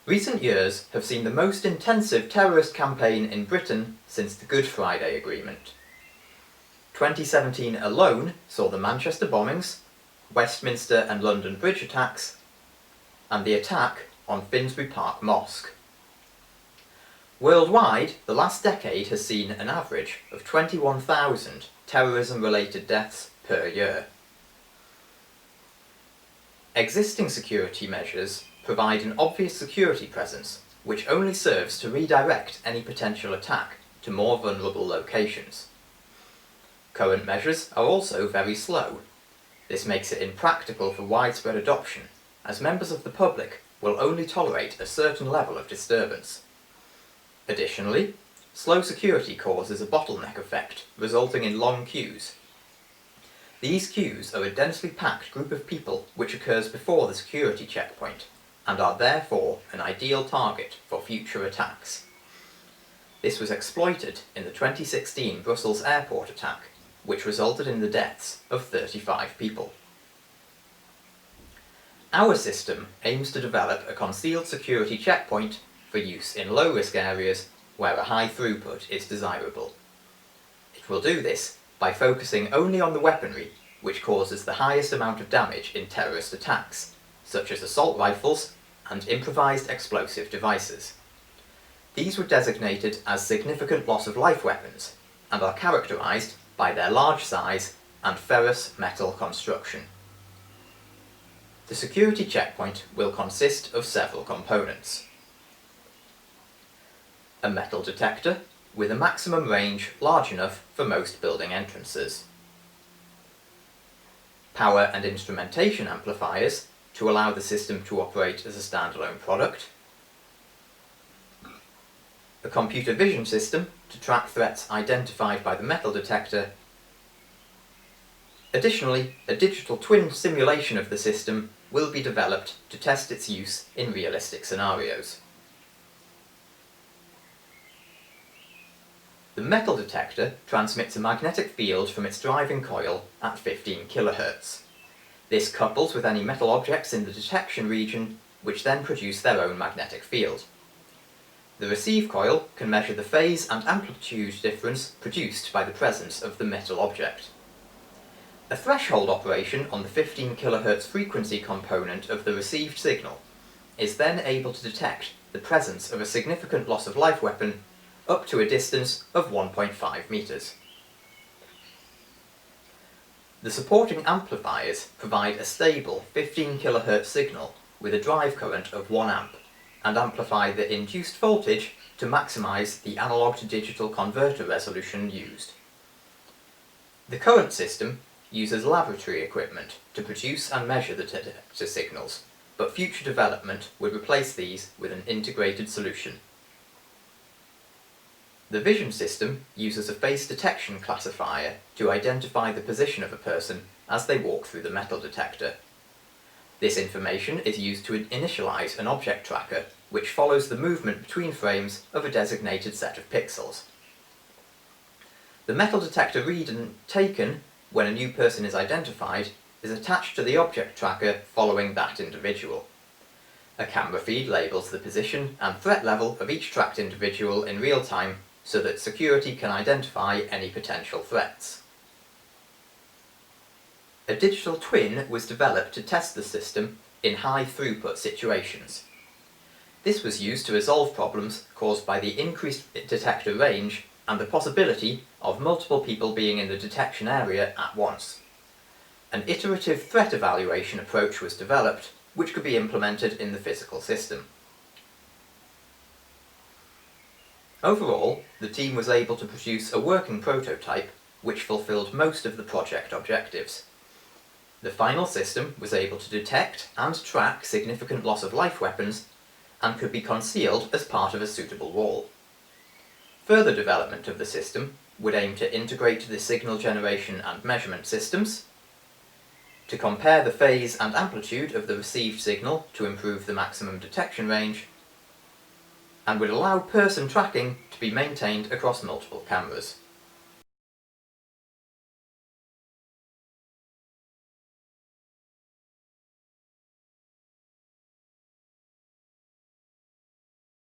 Recent years have seen the most intensive terrorist campaign in Britain since the Good Friday Agreement. 2017 alone saw the Manchester bombings, Westminster and London Bridge attacks, and the attack on Finsbury Park Mosque. Worldwide, the last decade has seen an average of 21,000 terrorism-related deaths per year. Existing security measures provide an obvious security presence, which only serves to redirect any potential attack to more vulnerable locations. Current measures are also very slow. This makes it impractical for widespread adoption, as members of the public will only tolerate a certain level of disturbance. Additionally, slow security causes a bottleneck effect, resulting in long queues. These queues are a densely packed group of people which occurs before the security checkpoint, and are therefore an ideal target for future attacks. This was exploited in the 2016 Brussels airport attack, which resulted in the deaths of 35 people. Our system aims to develop a concealed security checkpoint for use in low-risk areas where a high throughput is desirable. It will do this by focusing only on the weaponry which causes the highest amount of damage in terrorist attacks, such as assault rifles and improvised explosive devices. These were designated as significant loss of life weapons and are characterised by their large size and ferrous metal construction. The security checkpoint will consist of several components. A metal detector with a maximum range large enough for most building entrances. Power and instrumentation amplifiers to allow the system to operate as a standalone product. A computer vision system to track threats identified by the metal detector. Additionally, a digital twin simulation of the system will be developed to test its use in realistic scenarios. The metal detector transmits a magnetic field from its driving coil at 15 kHz. This couples with any metal objects in the detection region, which then produce their own magnetic field. The receive coil can measure the phase and amplitude difference produced by the presence of the metal object. A threshold operation on the 15 kHz frequency component of the received signal is then able to detect the presence of a significant loss of life weapon up to a distance of 1.5 meters. The supporting amplifiers provide a stable 15 kHz signal with a drive current of 1 amp and amplify the induced voltage to maximize the analog to digital converter resolution used. The current system uses laboratory equipment to produce and measure the detector signals, but future development would replace these with an integrated solution. The vision system uses a face detection classifier to identify the position of a person as they walk through the metal detector. This information is used to initialize an object tracker which follows the movement between frames of a designated set of pixels. The metal detector reading taken when a new person is identified is attached to the object tracker following that individual. A camera feed labels the position and threat level of each tracked individual in real time so that security can identify any potential threats. A digital twin was developed to test the system in high throughput situations. This was used to resolve problems caused by the increased detector range and the possibility of multiple people being in the detection area at once. An iterative threat evaluation approach was developed, which could be implemented in the physical system. Overall, the team was able to produce a working prototype which fulfilled most of the project objectives. The final system was able to detect and track significant loss of life weapons and could be concealed as part of a suitable wall. Further development of the system would aim to integrate the signal generation and measurement systems, to compare the phase and amplitude of the received signal to improve the maximum detection range, and would allow person tracking to be maintained across multiple cameras.